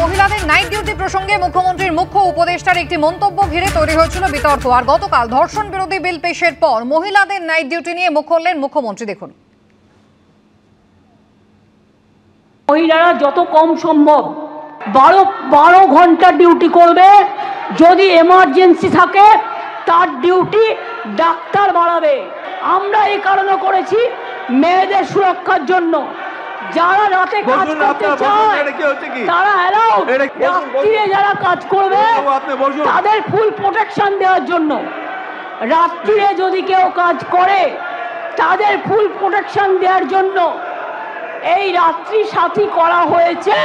মহিলাদের night duty প্রসঙ্গে মুখ্যমন্ত্রীর মুখ্য উপদেষ্টার একটি মন্তব্য ঘিরে তৈরি হয়েছিল বিতর্ক। আর গতকাল ধর্ষণ বিরোধী বিল পেশের পর মহিলাদের নাইট ডিউটি নিয়ে মুখ খুললেন মুখ্যমন্ত্রী। দেখুন, মহিলারা যত কম সম্ভব 12 ঘন্টা ডিউটি করবে। যদি এমার্জেন্সি থাকে তার ডিউটি ডাক্তার বাড়াবে। আমরা এই কারণে করেছি মেয়েদের সুরক্ষার জন্য। যারা রাতে কাজ করতে চায় তারা অ্যালাউড, রাত্রিরে যারা কাজ করবে তাদের ফুল প্রোটেকশন দেওয়ার জন্য। রাত্রিরে যদি কেউ কাজ করে তাদের ফুল প্রোটেকশন দেওয়ার জন্য এই রাত্রি সাথী করা হয়েছে।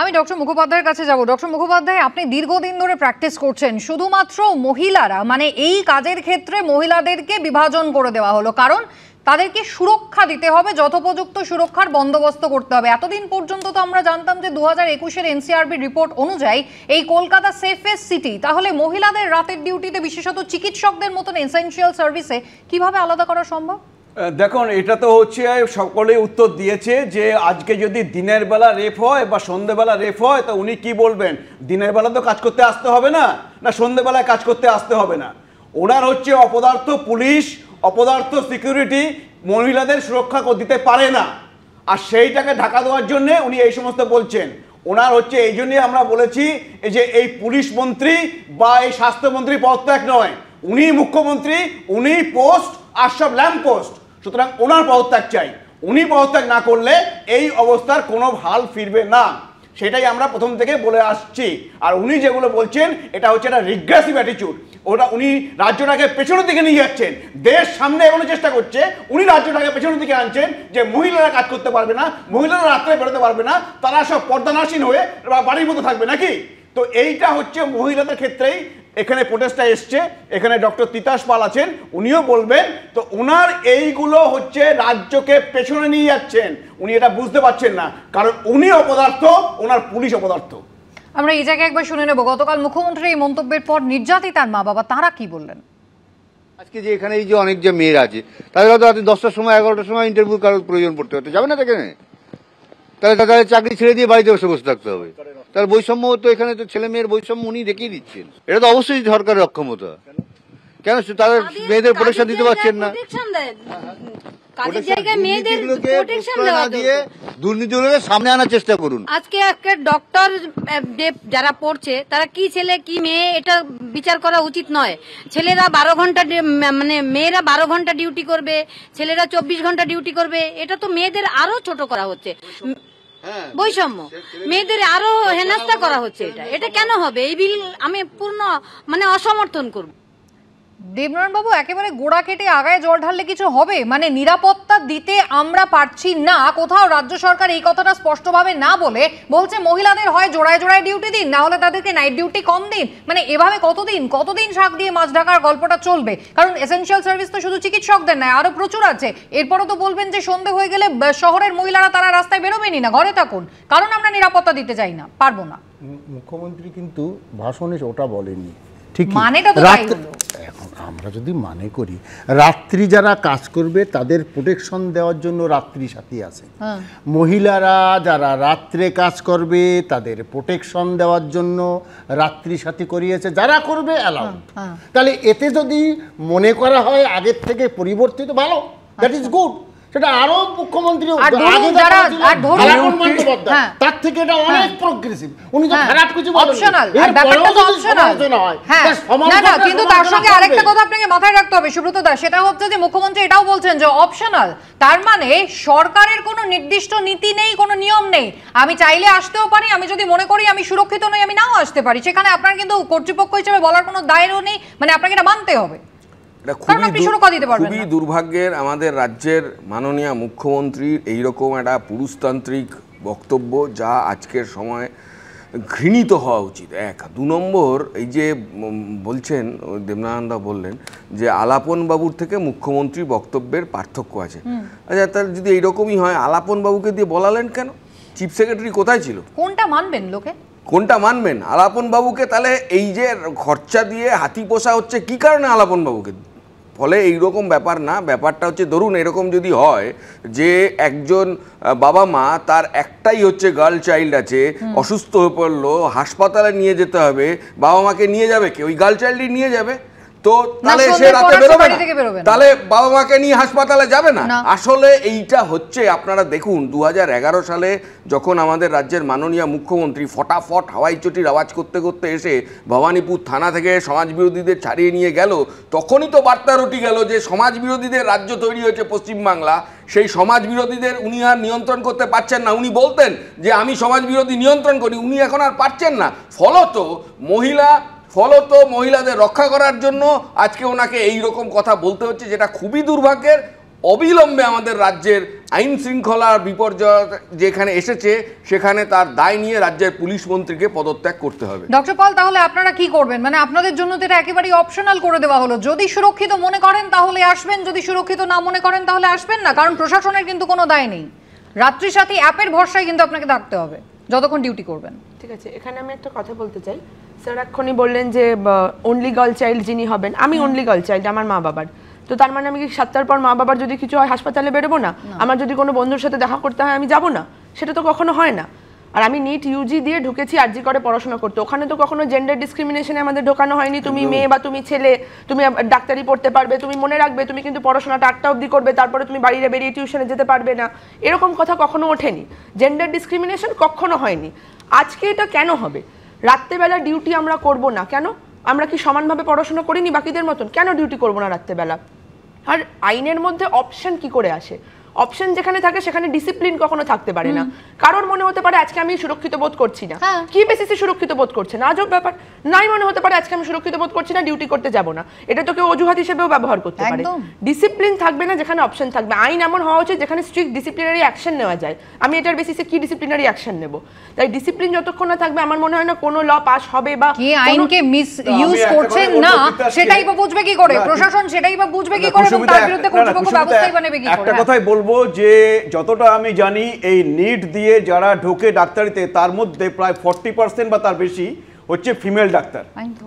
আমি ডক্টর মুখোপাধ্যায়ের কাছে যাব। ডক্টর মুখোপাধ্যায়, আপনি দীর্ঘদিন ধরে প্র্যাকটিস করছেন, শুধুমাত্র মহিলারা মানে এই কাজের ক্ষেত্রে মহিলাদেরকে বিভাজন করে দেওয়া হলো কারণ তাদেরকে সুরক্ষা দিতে হবে, যথোপযুক্ত সুরক্ষার বন্দোবস্ত করতে হবে। এতদিন পর্যন্ত তো আমরা জানতাম যে 2021-এর এনসিআরবি রিপোর্ট অনুযায়ী এই কলকাতা সেফেস্ট সিটি। তাহলে মহিলাদের রাতের ডিউটিতে, বিশেষত চিকিৎসকদের মতন এসেনশিয়াল সার্ভিসে কিভাবে আলাদা করা সম্ভব? দেখুন, এটা তো হচ্ছে সকলেই উত্তর দিয়েছে যে আজকে যদি দিনের বেলা রেপ হয় বা সন্ধ্যেবেলা রেপ হয় তো উনি কি বলবেন, দিনের বেলা তো কাজ করতে আসতে হবে না, না সন্ধ্যেবেলায় কাজ করতে আসতে হবে না। ওনার হচ্ছে অপদার্থ পুলিশ, অপদার্থ সিকিউরিটি মহিলাদের সুরক্ষা দিতে পারে না, আর সেইটাকে ঢাকা দেওয়ার জন্য উনি এই সমস্ত বলছেন। ওনার হচ্ছে এই জন্যই আমরা বলেছি যে এই পুলিশ মন্ত্রী বা এই স্বাস্থ্যমন্ত্রী পদত্যাগ নয়, উনি মুখ্যমন্ত্রী, উনি পোস্ট আর সব ল্যাম্প পোস্ট। সুতরাং ওনার পদত্যাগ চাই। উনি পদত্যাগ না করলে এই অবস্থার কোনো হাল ফিরবে না, সেটাই আমরা প্রথম থেকে বলে আসছি। আর উনি যেগুলো বলছেন এটা হচ্ছে একটা রিগ্রেসিভ অ্যাটিটিউড। ওটা উনি রাজ্যটাকে পেছনের দিকে নিয়ে যাচ্ছেন, দেশ সামনে এগোনোর চেষ্টা করছে, উনি রাজ্যটাকে পেছনের দিকে আনছেন যে মহিলারা কাজ করতে পারবে না, মহিলারা রাত্রে বেরোতে পারবে না, তারা সব পর্দানাসীন হয়ে বাড়ির মতো থাকবে নাকি। তো এইটা হচ্ছে মহিলাদের ক্ষেত্রেই এখানে প্রোটেস্টটা এসছে। এখানে ডক্টর তিতাস পাল আছেন, উনিও বলবেন। তো ওনার এইগুলো হচ্ছে রাজ্যকে পেছনে নিয়ে যাচ্ছেন, উনি এটা বুঝতে পারছেন না, কারণ উনি অপদার্থ, ওনার পুলিশ অপদার্থ। আমরা এই জায়গায় একবার শুনে নেব গতকাল মুখ্যমন্ত্রীর এই মন্তব্যের পর নির্যাতিতার মা বাবা তারা কি বললেন। আজকে যে এখানে এই যে অনেক যে মেয়েরা আছে তাদের হয়তো রাতে 10টার সময় 11টার সময় ইন্টারভিউ কারোর প্রয়োজন পড়তে হতে যাবে না, এখানে তাহলে তাদের চাকরি ছেড়ে দিয়ে বাড়িতে বসে থাকতে হবে। তার বৈষম্য তো এখানে তো ছেলে মেয়ের বৈষম্য উনি দেখিয়ে দিচ্ছেন। এটা তো অবশ্যই সরকারের অক্ষমতা। কেন তাদের মেয়েদের প্রোটেকশন দিতে পারছেন না? দুর্নীতিগুলোকে সামনে আনার চেষ্টা করুন। আজকে একটা ডক্টর যারা পড়ছে তারা কি ছেলে কি মেয়ে এটা বিচার করা উচিত নয়। ছেলেরা 12 ঘন্টা মানে মেয়েরা 12 ঘন্টা ডিউটি করবে, ছেলেরা 24 ঘন্টা ডিউটি করবে, এটা তো মেয়েদের আরো ছোট করা হচ্ছে। বৈষম্য, মেয়েদের আরো হেনস্থা করা হচ্ছে। এটা কেন হবে? এই বিল আমি পূর্ণ মানে অসমর্থন করব। দেবনারায়ণ বাবু, একেবারে গোড়া কেটে আগায় জল ঢাললে কিছু হবে? মানে নিরাপত্তা দিতে আমরা পারছি না, কোথাও রাজ্য সরকার এই কথাটা স্পষ্টভাবে না বলে বলছে মহিলাদের হয় জোড়ায় জোড়ায় ডিউটি দিন, না হলে তাদেরকে নাইট ডিউটি কম দিন। মানে এভাবে কতদিন শাক দিয়ে মাছ ঢাকার গল্পটা চলবে? কারণ এসেনশিয়াল সার্ভিস তো শুধু চিকিৎসকদের নয়, আরো প্রচুর আছে। এরপরও তো বলবেন যে সন্ধে হয়ে গেলে শহরের মহিলারা তারা রাস্তায় বেরোবেনই না, ঘরে থাকুন, কারণ আমরা নিরাপত্তা দিতে চাই না, পারবো না। মুখ্যমন্ত্রী কিন্তু ভাষণে ওটা বলেনি, ঠিক? এখন আমরা যদি মনে করি রাত্রি যারা কাজ করবে তাদের প্রোটেকশন দেওয়ার জন্য রাত্রি সাথী আছে, মহিলারা যারা রাত্রে কাজ করবে তাদের প্রোটেকশন দেওয়ার জন্য রাত্রি সাথী করিয়েছে, যারা করবে অ্যালাউড। তাহলে এতে যদি মনে করা হয় আগের থেকে পরিবর্তিত, ভালো, দ্যাট ইজ গুড। সেটা আরো মুখ্যমন্ত্রী তার থেকে এটা অনেক প্রোগ্রেসিভ, উনি তো খারাপ কিছু কিন্তু তার সঙ্গে আরেকটা কথা আপনাকে মাথায় রাখতে হবে সুব্রত দা, সেটা হচ্ছে যে মুখ্যমন্ত্রী এটাও বলছেন যে অপশনাল। তার মানে সরকারের কোনো নির্দিষ্ট নীতি নেই, কোনো নিয়ম নেই। আমি চাইলে আসতেও পারি, আমি যদি মনে করি আমি সুরক্ষিত নই আমি নাও আসতে পারি। সেখানে আপনার কিন্তু কর্তৃপক্ষ হিসেবে বলার কোনো দায়ও নেই, মানে আপনাকে এটা মানতে হবে। খুবই দুর্ভাগ্যের আমাদের রাজ্যের মাননীয় মুখ্যমন্ত্রীর এইরকম একটা পুরুষতান্ত্রিক বক্তব্য, যা আজকের সময় ঘৃণিত হওয়া উচিত। 1 2 নম্বর, এই যে বলছেন দেবনারায়ণদা বললেন যে আলাপন বাবুর থেকে মুখ্যমন্ত্রীর বক্তব্যের পার্থক্য আছে। আচ্ছা, তাহলে যদি এইরকমই হয় আলাপন বাবুকে দিয়ে বলালেন কেন? চিফ সেক্রেটারি কোথায় ছিল? কোনটা মানবেন লোকে? কোনটা মানবেন? আলাপন বাবুকে তাহলে এই যে খরচা দিয়ে হাতি পোষা হচ্ছে কি কারণে আলাপন বাবুকে ফলে এইরকম ব্যাপার না, ব্যাপারটা হচ্ছে ধরুন এরকম যদি হয় যে একজন বাবা মা তার একটাই হচ্ছে গার্ল চাইল্ড আছে, অসুস্থ হয়ে পড়লো, হাসপাতালে নিয়ে যেতে হবে, বাবা মাকে নিয়ে যাবে কে? ওই গার্ল চাইল্ডই নিয়ে যাবে। তো তাহলে সে রাতে বেরোবে না, তাহলে বাবা মাকে নিয়ে হাসপাতালে যাবে না। আসলে এইটা হচ্ছে, আপনারা দেখুন 2011 সালে যখন আমাদের রাজ্যের মাননীয় মুখ্যমন্ত্রী ফটাফট হাওয়াই চটির আওয়াজ করতে করতে এসে ভবানীপুর থানা থেকে সমাজ বিরোধীদের ছাড়িয়ে নিয়ে গেল, তখনই তো বার্তা রটি গেল যে সমাজ বিরোধীদের রাজ্য তৈরি হয়েছে পশ্চিমবাংলা। সেই সমাজ বিরোধীদের উনি আর নিয়ন্ত্রণ করতে পারছেন না। উনি বলতেন যে আমি সমাজ বিরোধী নিয়ন্ত্রণ করি, উনি এখন আর পারছেন না। ফলত মহিলাদের রক্ষা করার জন্য আজকে ওনাকে এই রকম কথা বলতে হচ্ছে, যেটা খুবই দুর্ভাগ্যের। অবিলম্বে আমাদের রাজ্যের আইন শৃঙ্খলার বিপর্যয় যেখানে এসেছে সেখানে তার দায় নিয়ে রাজ্যের পুলিশ মন্ত্রীকে পদত্যাগ করতে হবে। ডক্টর পল, তাহলে আপনারা কি করবেন? মানে আপনাদের জন্য তো এটা একেবারেই অপশনাল করে দেওয়া হলো। যদি সুরক্ষিত মনে করেন তাহলে আসবেন, যদি সুরক্ষিত না মনে করেন তাহলে আসবেন না, কারণ প্রশাসনের কিন্তু কোনো দায় নেই। রাত্রি সাথী অ্যাপের ভরসায় কিন্তু আপনাকে থাকতে হবে যতক্ষণ ডিউটি করবেন। ঠিক আছে, এখানে আমি একটা কথা বলতে চাই। স্যার এক্ষুনি বললেন যে অনলি গার্ল চাইল্ড যিনি হবেন, আমি অনলি গার্ল চাইল্ড আমার মা বাবার। তো তার মানে আমি কি 7টার পর মা বাবার যদি কিছু হয় হাসপাতালে বেরোবো না? আমার যদি কোনো বন্ধুর সাথে দেখা করতে হয় আমি যাবো না? সেটা তো কখনো হয় না। আর আমি নিট ইউজি দিয়ে ঢুকেছি আরজি করে পড়াশোনা করতে, ওখানে তো কখনো জেন্ডার ডিসক্রিমিনেশনে আমাদের ঢোকানো হয়নি। তুমি মেয়ে বা তুমি ছেলে, তুমি ডাক্তারি পড়তে পারবে, তুমি মনে রাখবে তুমি কিন্তু পড়াশোনাটা 8টা অবধি করবে, তারপরে তুমি বাইরে বেরিয়ে টিউশনে যেতে পারবে না, এরকম কথা কখনো ওঠেনি। জেন্ডার ডিসক্রিমিনেশন কখনো হয়নি। আজকে এটা কেন হবে? রাত্রেবেলা ডিউটি আমরা করব না কেন? আমরা কি সমানভাবে পড়াশোনা করিনি বাকিদের মতন? কেন ডিউটি করব না রাত্রেবেলা? আর আইনের মধ্যে অপশন কি করে আসে? অপশন যেখানে থাকে সেখানে ডিসিপ্লিন কখনো থাকতে পারে না। কারোর মনে হতে পারে আজকে আমি সুরক্ষিত বোধ করছি না, কি বেসিসে সুরক্ষিত বোধ করছে না, আজব ব্যাপার। নাই মনে হতে পারে আজকে আমি সুরক্ষিত বোধ করছি না, ডিউটি করতে যাব না, এটা তো কেউ অজুহাত হিসেবেও ব্যবহার করতে পারে। ডিসিপ্লিন থাকবে না যেখানে অপশন থাকবে। আইন এমন হওয়া উচিত যেখানে স্ট্রিক্ট ডিসিপ্লিনারি অ্যাকশন নেওয়া যায়। আমি এটার বেসিসে কি ডিসিপ্লিনারি অ্যাকশন নেব? তাই ডিসিপ্লিন যতক্ষণ না থাকবে আমার মনে হয় না কোনো ল পাস হবে। বা কে আইনকে মিস ইউজ করছেন না সেটাই বা বুঝবে কি করে প্রশাসন? সেটাই বা বুঝবে কি করে? এবং তার বিরুদ্ধে কর্তৃপক্ষ ব্যবস্থাই বা নেবে কি করে? একটা কথাই বলবো যে যতটা আমি জানি এই নিট দিয়ে যারা ঢোকে ডাক্তারিতে তার মধ্যে প্রায় 40% বা তার বেশি হচ্ছে ফিমেল ডাক্তার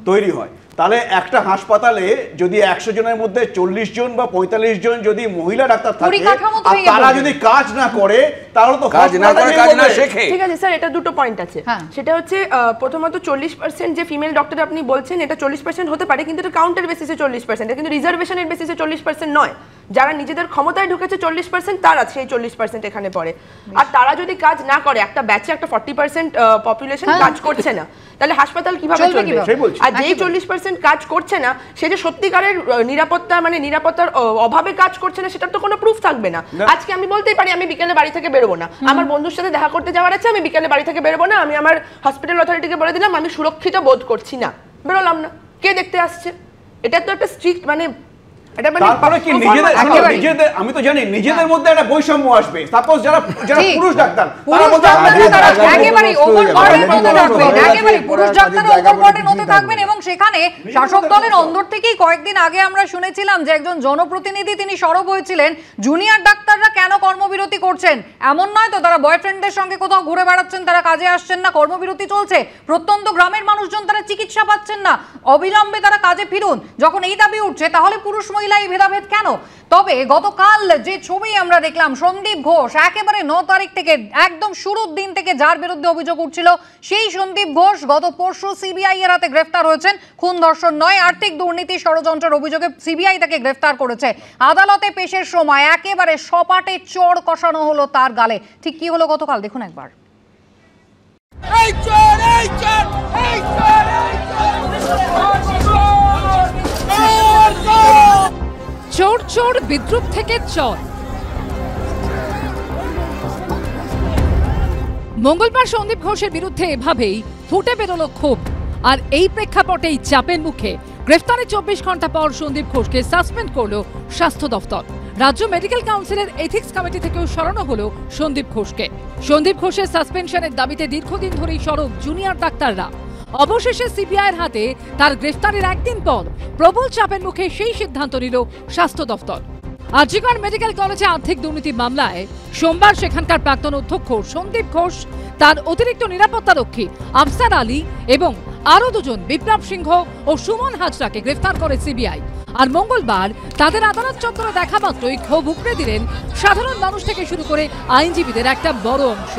তৈরি হয়। তাহলে একটা হাসপাতালে যদি 100 জনের মধ্যে 40 জন বা 45 জন যদি মহিলা ডাক্তার থাকে আর তারা যদি কাজ না করে তাহলে তো কাজ না শেখে। ঠিক আছে স্যার, এটা দুটো পয়েন্ট আছে। সেটা হচ্ছে প্রথমত 40% যে ফিমেল ডক্টর আপনি বলছেন এটা 40% হতে পারে, কিন্তু এটা কাউন্টের বেসিসে 40%, এটা কিন্তু রিজার্ভেশনের বেসিসে 40% নয়। যারা নিজেদের ক্ষমতায় ঢুকেছে 40% তারা সেই 40% এখানে পড়ে। আর তারা যদি কাজ না করে, একটা ব্যাচে একটা 40% পপুলেশন কাজ করছে না, তাহলে হাসপাতাল কিভাবে চলবে? আর যেই 40% কাজ করছে না সে যে সত্যিকারের নিরাপত্তা মানে নিরাপত্তার অভাবে কাজ করছে না সেটার তো কোনো প্রুফ থাকবে না। আজকে আমি বলতেই পারি আমি বিকেলে বাড়ি থেকে বেরোবো না, আমার বন্ধুর সাথে দেখা করতে যাওয়ার আছে, আমি বিকেলে বাড়ি থেকে বেরোবো না, আমি আমার হসপিটাল অথরিটিকে বলে দিলাম আমি সুরক্ষিত বোধ করছি না, বেরোলাম না। কে দেখতে আসছে? এটা তো একটা স্ট্রিক্ট মানে তারপরে কি নিজেদের আমি তো জানি নিজেদের মধ্যে একটা বৈষম্য আসবে। সাপোজ যারা পুরুষ ডাক্তার তারা বলতে একেবারে ওভারবোর্ডের মধ্যে থাকবেন, একেবারে পুরুষ ডাক্তার ওভারবোর্ডের মধ্যে থাকবেন। এবং সেখানে শাসক দলের অন্দর থেকেই কয়েকদিন আগে আমরা শুনেছিলাম যে একজন জনপ্রতিনিধি তিনি সরব হয়েছিলেন জুনিয়র ডাক্তাররা কেন কর্মবিরতি করছেন। এমন নয় তো তারা বয়ফ্রেন্ডদের সঙ্গে কোথাও ঘুরে বেড়াচ্ছেন, তারা কাজে আসছেন না, কর্মবিরতি চলছে। প্রত্যন্ত গ্রামের মানুষজন তারা চিকিৎসা পাচ্ছেন না, অবিলম্বে তারা কাজে ফিরুন। যখন এই দাবি উঠছে তাহলে পুরুষ মহিলা এই ভেদাভেদ কেন? তবে গতকাল যে ছবি আমরা দেখলাম সন্দীপ ঘোষ একেবারে 9 তারিখ থেকে একদম শুরুর দিন থেকে যার বিরুদ্ধে অভিযোগ উঠছিল সেই সন্দীপ ঘোষ গত পরশু সিবিআই এর হাতে গ্রেফতার হয়েছেন। খুন ধর্ষণ নয়, আর্থিক দুর্নীতি ষড়যন্ত্রের অভিযোগে সিবিআই তাকে গ্রেফতার করেছে। আদালতে পেশের সময় একেবারে সপাটে চড় কষানো হলো তার গালে। ঠিক কি হলো গতকাল দেখুন একবার। চোর চোর বিদ্রুপ থেকে চর। মঙ্গলবার সন্দীপ ঘোষের বিরুদ্ধে এভাবেই ফুটে বেরোল ক্ষোভ। আর এই প্রেক্ষাপটেই চাপের মুখে গ্রেফতারের 24 ঘন্টা পর সন্দীপ ঘোষকে সাসপেন্ড করল স্বাস্থ্য দফতর। রাজ্য মেডিকেল কাউন্সিলের এথিক্স কমিটি থেকেও সরানো হলো সন্দীপ ঘোষকে। সন্দীপ ঘোষের সাসপেনশনের দাবিতে দীর্ঘদিন ধরেই সরব জুনিয়র ডাক্তাররা। অবশেষে সিবিআইয়ের হাতে তার গ্রেফতারের একদিন পর প্রবল চাপের মুখে সেই সিদ্ধান্ত নিল স্বাস্থ্য দফতর। আরজিকর মেডিকেল কলেজে আর্থিক দুর্নীতি মামলায় সোমবার সেখানকার প্রাক্তন অধ্যক্ষ সন্দীপ ঘোষ, তার অতিরিক্ত নিরাপত্তারক্ষী আফসার আলী এবং আরও দুজন বিপ্লব সিংহ ও সুমন হাজরাকে গ্রেফতার করে সিবিআই। আর মঙ্গলবার তাদের আদালত চত্বরে দেখা মাত্রই ক্ষোভ উগড়ে দিলেন সাধারণ মানুষ থেকে শুরু করে আইনজীবীদের একটা বড় অংশ।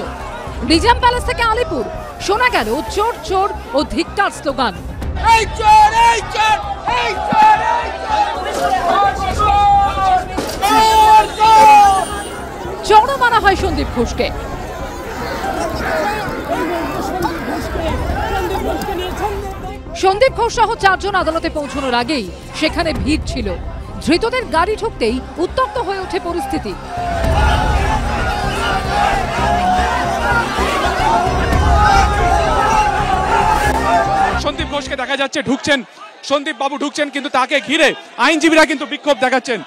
নিজাম প্যালেস থেকে আলিপুর শোনা গেল চোর চোর ও ধিক্কার স্লোগান। চড়ও মারা হয় সন্দীপ ঘোষকে। সন্দীপ ঘোষ সহ 4 জন আদালতে পৌঁছানোর আগেই সেখানে ভিড় ছিল। ধৃতদের গাড়ি ঢুকতেই উত্তপ্ত হয়ে ওঠে পরিস্থিতি। সন্দীপ ঘোষকে দেখা যাচ্ছে ঢুকছেন, সন্দীপ বাবু ঢুকছেন, কিন্তু তাকে ঘিরে আইনজীবীরা কিন্তু বিক্ষোভ দেখাচ্ছেন।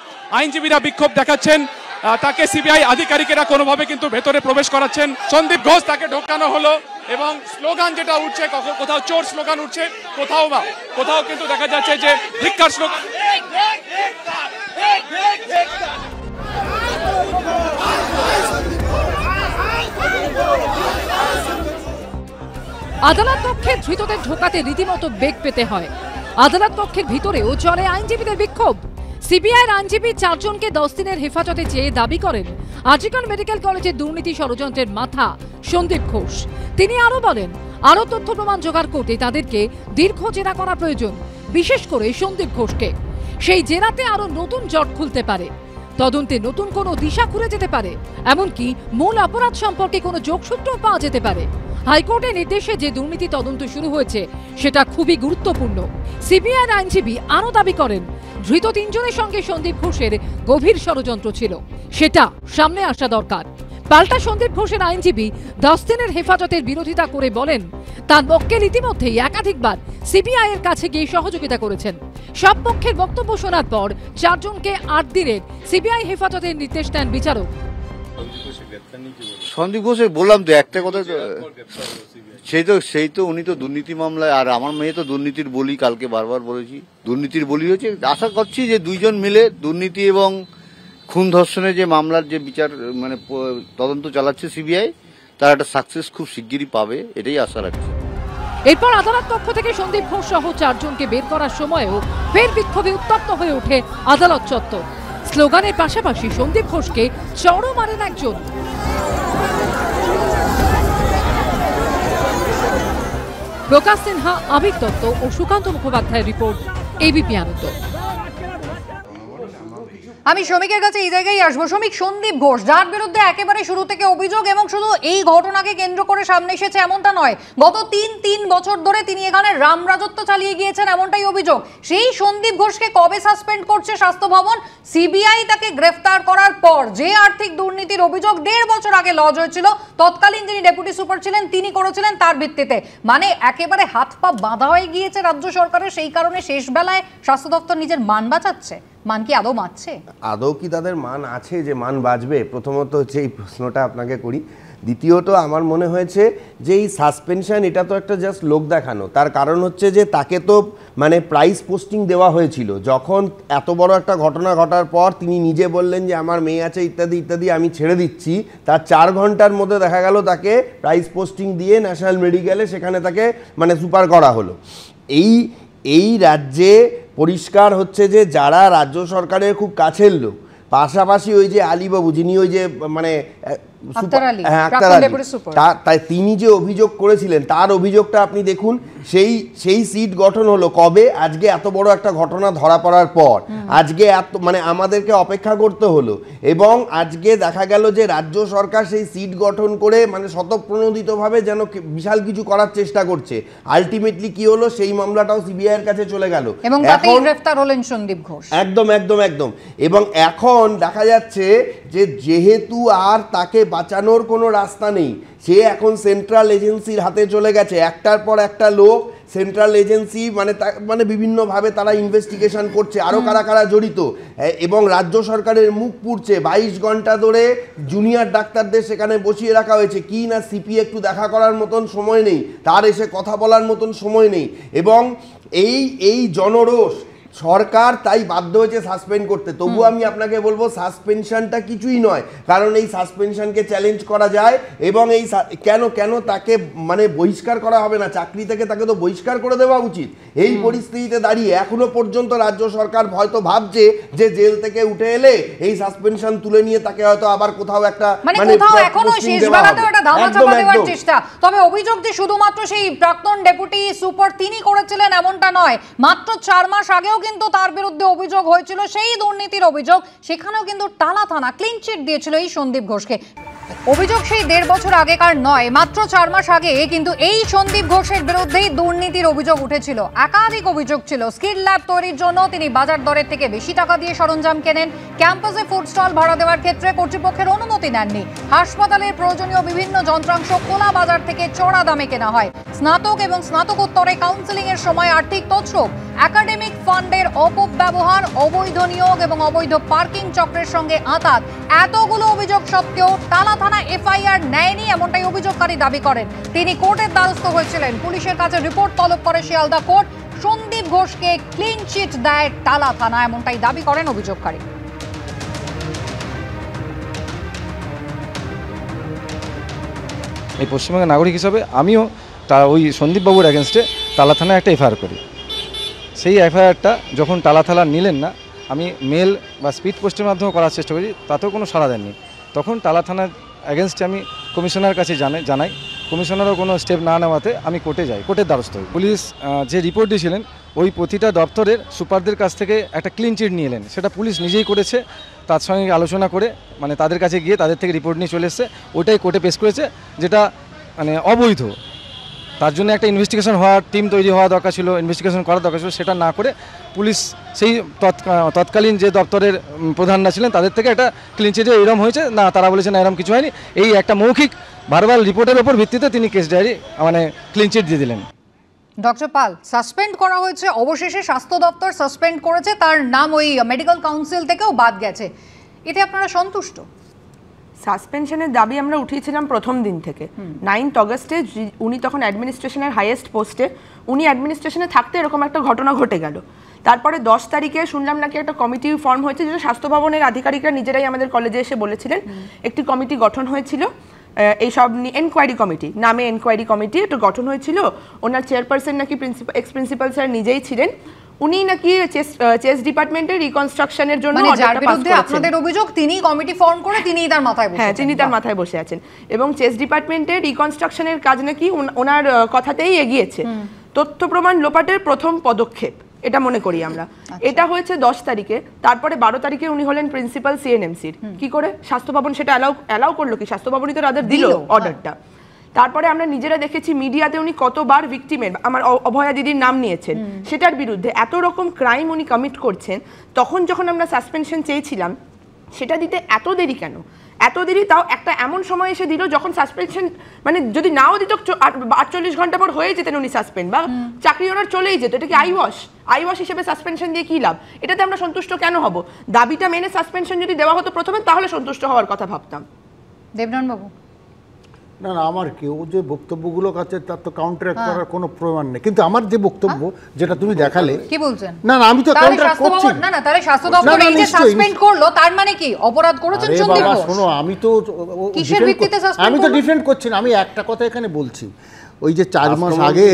তাকে সিবিআই আধিকারিকেরা কোনোভাবে কিন্তু ভেতরে প্রবেশ করাচ্ছেন। সন্দীপ ঘোষ তাকে ঢোকানো হলো এবং স্লোগান যেটা উঠছে, কোথাও চোর স্লোগান উঠছে, কোথাও কিন্তু দেখা যাচ্ছে যে ধিক্কার স্লোগান। আদালত কক্ষে ধৃতদের ঢোকাতে রীতিমতো বেগ পেতে হয়। আদালত কক্ষের ভিতরেও চলে আইনজীবীদের বিক্ষোভ। সিবিআইয়ের আইনজীবী 4 জনকে 10 দিনের হেফাজতে চেয়ে দাবি করেন আরজিকর মেডিকেল কলেজের দুর্নীতি ষড়যন্ত্রের মাথা সন্দীপ ঘোষ। তিনি আরো বলেন, আরো তথ্য প্রমাণ জোগাড় করতে তাদেরকে দীর্ঘ জেরা করা প্রয়োজন, বিশেষ করে সন্দীপ ঘোষকে। সেই জেরাতে আরো নতুন জট খুলতে পারে, তদন্তে নতুন কোনো দিশা খুলে যেতে পারে, এমনকি মূল অপরাধ সম্পর্কে কোনো যোগসূত্র পাওয়া যেতে পারে। হাইকোর্টের নির্দেশে যে দুর্নীতি তদন্ত শুরু হয়েছে সেটা খুবই গুরুত্বপূর্ণ। সিবিআইয়ের আইনজীবী আরও দাবি করেন, ধৃত 3 জনের সঙ্গে সন্দীপ ঘোষের গভীর ষড়যন্ত্র ছিল, সেটা সামনে আসা দরকার। পাল্টা সন্দীপ ঘোষের আইনজীবী 10 দিনের হেফাজতের বিরোধিতা করে বলেন, তার মক্কেল ইতিমধ্যেই একাধিকবার সিবিআই এর কাছে গিয়ে সহযোগিতা করেছেন। সব পক্ষের বক্তব্য শোনার পর 4 জনকে 8 দিনের সিবিআই হেফাজতের নির্দেশ দেন বিচারক। সন্দীপ ঘোষের বললাম তো একটা কথা, সেই তো উনি তো দুর্নীতি মামলায়, আর আমার মেয়ে তো দুর্নীতির বলি, কালকে বারবার বলেছি দুর্নীতির বলি হয়েছে। আশা করছি যে 2 জন মিলে দুর্নীতি এবং খুন ধর্ষণের যে মামলার যে বিচার মানে তদন্ত চালাচ্ছে সিবিআই, তার একটা সাকসেস খুব শিগগিরই পাবে, এটাই আশা রাখছি। এরপর আদালত পক্ষ থেকে সন্দীপ ঘোষ সহ 4 জনকে বের করার সময়ও ফের বিক্ষোভে উত্তপ্ত হয়ে ওঠে আদালত চত্বর। স্লোগানের পাশাপাশি সন্দীপ ঘোষকে চড়ও মারেন একজন। প্রকাশ সিনহা, আবির দত্ত ও সুকান্ত মুখোপাধ্যায়ের রিপোর্ট, এবিপি আনন্দ। আমি শ্রমিকের কাছে এই জায়গায় আসবো। শ্রমিক, সন্দীপ ঘোষ যার বিরুদ্ধে একেবারে শুরু থেকে অভিযোগ, এবং শুধু এই ঘটনাকে কেন্দ্র করে সামনে এসেছে এমনটা নয়, গত 3 বছর ধরে তিনি এখানে রাম রাজত্ব চালিয়ে গিয়েছেন এমনটাই অভিযোগ। সেই সন্দীপ ঘোষকে কবে সাসপেন্ড করছে স্বাস্থ্য ভবন? সিবিআই তাকে গ্রেফতার করার পর যে আর্থিক দুর্নীতির অভিযোগ 1.5 বছর আগে লজ হয়েছিল, তৎকালীন যিনি ডেপুটি সুপার ছিলেন তিনি করেছিলেন তার ভিত্তিতে, মানে একেবারে হাত পা বাঁধা হয়ে গিয়েছে রাজ্য সরকারের। সেই কারণে শেষ বেলায় স্বাস্থ্য দপ্তর নিজের মান বাঁচাচ্ছে। মান কি আদৌ বাঁচছে? আদৌ কি তাদের মান আছে যে মান বাঁচবে? প্রথমত হচ্ছে এই প্রশ্নটা আপনাকে করি। দ্বিতীয়ত আমার মনে হয়েছে যে এই সাসপেনশন এটা তো একটা জাস্ট লোক দেখানো। তার কারণ হচ্ছে যে তাকে তো মানে প্রাইস পোস্টিং দেওয়া হয়েছিল, যখন এত বড় একটা ঘটনা ঘটার পর তিনি নিজে বললেন যে আমার মেয়ে আছে ইত্যাদি ইত্যাদি, আমি ছেড়ে দিচ্ছি। তার 4 ঘন্টার মধ্যে দেখা গেল তাকে প্রাইস পোস্টিং দিয়ে ন্যাশনাল মেডিকেলে সেখানে তাকে মানে সুপার করা হলো। এই রাজ্যে পরিষ্কার হচ্ছে যে যারা রাজ্য সরকারের খুব কাছের লোক, পাশাপাশি ওই যে আলীবাবু যিনি ওই যে মানে তাই তিনি যে অভিযোগ করেছিলেন তার অভিযোগটা আপনি দেখুন, সেই সিট গঠন হলো কবে? আজকে এত বড় একটা ঘটনা ধরা পড়ার পর আজকে এত মানে আমাদেরকে অপেক্ষা করতে হলো, এবং আজকে দেখা গেল যে রাজ্য সরকার সেই সিট গঠন করে মানে স্বতঃপ্রণোদিতভাবে যেন বিশাল কিছু করার চেষ্টা করছে। আলটিমেটলি কি হলো? সেই মামলাটাও সিবিআই এর কাছে চলে গেল এবং তাতেই গ্রেফতার হলেন সন্দীপ ঘোষ। একদম। এবং এখন দেখা যাচ্ছে যে যেহেতু আর তাকে বাঁচানোর কোনো রাস্তা নেই, সে এখন সেন্ট্রাল এজেন্সির হাতে চলে গেছে। একটার পর একটা লোক সেন্ট্রাল এজেন্সি মানে বিভিন্নভাবে তারা ইনভেস্টিগেশন করছে, আরও কারা কারা জড়িত, এবং রাজ্য সরকারের মুখ পুড়ছে। 22 ঘন্টা ধরে জুনিয়র ডাক্তারদের সেখানে বসিয়ে রাখা হয়েছে, কি না সিপি একটু দেখা করার মতন সময় নেই, তার এসে কথা বলার মতন সময় নেই। এবং এই জনরোষ সরকার তাই বাধ্য হয়েছে সাসপেন্ড করতে। তবু আমি আপনাকে বলবো সাসপেনশনটা কিছুই নয়, কারণ এই সাসপেনশনকে চ্যালেঞ্জ করা যায় এবং এই কেন তাকে মানে বহিষ্কার করা হবে না চাকরি থেকে, তাকে তো বহিষ্কার করে দেওয়া উচিত। এই পরিস্থিতিতে দাঁড়িয়ে এখনো পর্যন্ত রাজ্য সরকার হয়তো ভাবছে যে জেল থেকে উঠে এলে এই সাসপেনশন তুলে নিয়ে তাকে হয়তো আবার কোথাও একটা মানে কোথাও এখনো শেষ বেলাতেও একটা ধামাচাপা দেওয়ার চেষ্টা। তবে অভিযোগ যে শুধুমাত্র সেই প্রাক্তন ডেপুটি সুপার তিনি করেছিলেন এমনটা নয়, মাত্র 4 মাস আগেও কিন্তু তার বিরুদ্ধে অভিযোগ হয়েছিল, সেই দুর্নীতির অভিযোগ। সেখানেও কিন্তু টালা থানা ক্লিন চিট দিয়েছিল এই সন্দীপ ঘোষকে। অভিযোগ সেই 1.5 বছর আগেকার নয়, মাত্র 4 মাস আগে কিন্তু এই সন্দীপ ঘোষের বিরুদ্ধেই দুর্নীতির অভিযোগ উঠেছিল। একাধিক অভিযোগ ছিল। স্কিল ল্যাব তৈরির জন্য তিনি বাজার দরের থেকে বেশি টাকা দিয়ে সরঞ্জাম কেনেন, ক্যাম্পাসে ফুড স্টল ভাড়া দেওয়ার ক্ষেত্রে কর্তৃপক্ষের অনুমতি নেননি, হাসপাতালের প্রয়োজনীয় বিভিন্ন যন্ত্রাংশ খোলা বাজার থেকে চড়া দামে কেনা হয়, স্নাতক এবং স্নাতকোত্তরে কাউন্সেলিং এর সময় আর্থিক তছরূপ, একাডেমিক ফান্ডের অপব্যবহার, অবৈধ নিয়োগ এবং অবৈধ পার্কিং চক্রের সঙ্গে আঁতাত। এতগুলো অভিযোগ সত্ত্বেও টালা থানা এফআইআর নেয়নি এমনটাই অভিযোগকারী দাবি করেন। তিনি কোর্টের দ্বারস্থ হয়েছিলেন, পুলিশের কাছে রিপোর্ট তলব করে শিয়ালদা কোর্ট। সন্দীপ ঘোষকে ক্লিন চিট দেয় টালা থানা, এমনটাই দাবি করেন অভিযোগকারী। এই পশ্চিমবঙ্গের নাগরিক হিসাবে আমিও ওই সন্দীপবাবুর অ্যাগেনস্টে টালা থানায় একটা এফআইআর করি। সেই এফআইআরটা যখন টালা থানা নিলেন না, আমি মেল বা স্পিড পোস্টের মাধ্যমে করার চেষ্টা করি, তাতেও কোনো সাড়া দেননি। তখন টালা থানার অ্যাগেনস্টে আমি কমিশনার কাছে জানাই। কমিশনারও কোনো স্টেপ না নেওয়াতে আমি কোর্টে যাই, কোর্টের দ্বারস্থ হই। পুলিশ যে রিপোর্ট দিয়েছিলেন ওই প্রতিটা দপ্তরের সুপারদের কাছ থেকে একটা ক্লিন চিট নিয়ে এলেন, সেটা পুলিশ নিজেই করেছে। তার সঙ্গে আলোচনা করে মানে তাদের কাছে গিয়ে তাদের থেকে রিপোর্ট নিয়ে চলে এসছে, ওইটাই কোর্টে পেশ করেছে, যেটা মানে অবৈধ। তার জন্য একটা ইনভেস্টিগেশন হওয়ার টিম তৈরি হওয়া দরকার ছিল, ইনভেস্টিগেশন করা দরকার ছিল, সেটা না করে পুলিশ সেই তৎকালীন যে দপ্তরের প্রধানরা ছিলেন তাদের থেকে একটা ক্লিন চিটে এরম হয়েছে না, তারা বলেছে না এরম কিছু হয়নি। এই একটা মৌখিক ভার্বাল রিপোর্টের ওপর ভিত্তিতে তিনি কেস ডায়েরি মানে ক্লিন চিট দিয়ে দিলেন। ডক্টর পাল, সাসপেন্ড করা হয়েছে, অবশেষে স্বাস্থ্য দপ্তর সাসপেন্ড করেছে, তার নাম ওই মেডিকেল কাউন্সিল থেকেও বাদ গেছে, এতে আপনারা সন্তুষ্ট? সাসপেনশনের দাবি আমরা উঠিয়েছিলাম প্রথম দিন থেকে। 9 অগস্টে উনি তখন অ্যাডমিনিস্ট্রেশনের হাইয়েস্ট পোস্টে, উনি অ্যাডমিনিস্ট্রেশনে থাকতে এরকম একটা ঘটনা ঘটে গেল। তারপরে 10 তারিখে শুনলাম নাকি একটা কমিটি ফর্ম হয়েছে, যেটা স্বাস্থ্য ভবনের আধিকারিকরা নিজেরাই আমাদের কলেজে এসে বলেছিলেন। একটি কমিটি গঠন হয়েছিল, এইসব এনকোয়ারি কমিটি নামে এনকোয়ারি কমিটি একটা গঠন হয়েছিল। ওনার চেয়ারপারসন নাকি এক্স প্রিন্সিপাল স্যার নিজেই ছিলেন। উনি নাকি চেস ডিপার্টমেন্টের রিকনস্ট্রাকশনের জন্য যার বিরুদ্ধে আপনাদের অভিযোগ তিনি কমিটি ফর্ম করে তিনিই তার মাথায় বসে, হ্যাঁ তিনি তার মাথায় বসে আছেন, এবং চেস ডিপার্টমেন্টের রিকনস্ট্রাকশনের কাজ নাকি ওনার কথাতেই এগিয়েছে। তথ্য প্রমাণ লোপাটের প্রথম পদক্ষেপ এটা মনে করি আমরা। এটা হয়েছে 10 তারিখে। তারপরে 12 তারিখে উনি হলেন প্রিন্সিপাল সিএনএমসির। কি করে স্বাস্থ্য ভবন সেটা অ্যালাউ করলো? কি স্বাস্থ্য ভবনই তো তাদের দিল অর্ডারটা। তারপরে আমরা নিজেরা দেখেছি মিডিয়াতে উনি কতবার ভিকটিমের, আমার অভয়া দিদির নাম নিয়েছেন, সেটার বিরুদ্ধে এত রকম ক্রাইম উনি কমিট করছেন। তখন যখন আমরা সাসপেনশন চেয়েছিলাম, সেটা দিতে এত দেরি কেন? এত দেরি তাও একটা এমন সময় এসে দিল যখন সাসপেনশন মানে যদি নাও দিত 48 ঘন্টা পর হয়ে যেতেন উনি সাসপেন্ড, বা চাকরি অর্ডার চলেই যেত। এটা কি আইওয়াশ হিসেবে সাসপেনশন দিয়ে কি লাভ? এটাতে আমরা সন্তুষ্ট কেন হব? দাবিটা মেনে সাসপেনশন যদি দেওয়া হতো প্রথমে, তাহলে সন্তুষ্ট হওয়ার কথা ভাবতাম। দেবনারায়ণ বাবু, না আমার কেউ যে বক্তব্যগুলো কাছে তার তো কাউন্টারঅ্যাক্ট করার কোনো প্রমাণ নেই, কিন্তু আমার যে বক্তব্য যেটা তুমি দেখালে, কি বলছেন? না আমি তো কাউন্টার করছি না। তাহলে স্বাস্থ্য দপ্তর এই যে সাসপেন্ড করলো তার মানে কি অপরাধ করেছেন সন্দীপ ঘোষ? শোনো, আমি তো কিসের ভিত্তিতে সাসপেন্ড? আমি তো ডিফেন্ড করছি না, আমি একটা কথা এখানে বলছি। ওই যে 4 মাস আগে,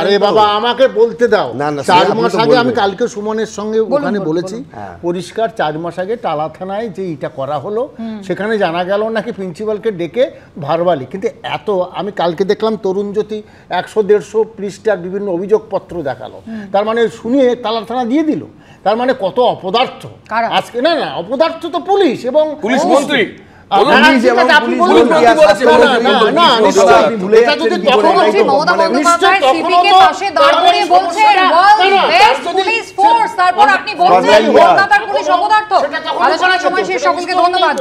আরে বাবা আমাকে বলতে দাও, 4 মাস আগে আমি কালকে সুমনের সঙ্গে ওখানে বলেছি পরিষ্কার, 4 মাস আগে টালা থানায় যে এটা করা হলো, সেখানে জানা গেল নাকি প্রিন্সিপালকে ডেকে ভার্বালি, কিন্তু এত আমি কালকে দেখলাম তরুণ জ্যোতি 100-150 পৃষ্ঠার বিভিন্ন অভিযোগপত্র দেখালো, তার মানে শুনিয়ে টালা থানা দিয়ে দিল। তার মানে কত অপদার্থ আজকে। না অপদার্থ তো পুলিশ এবং পুলিশ মন্ত্রী। আলোচনার সময় শেষ, সকলকে ধন্যবাদ।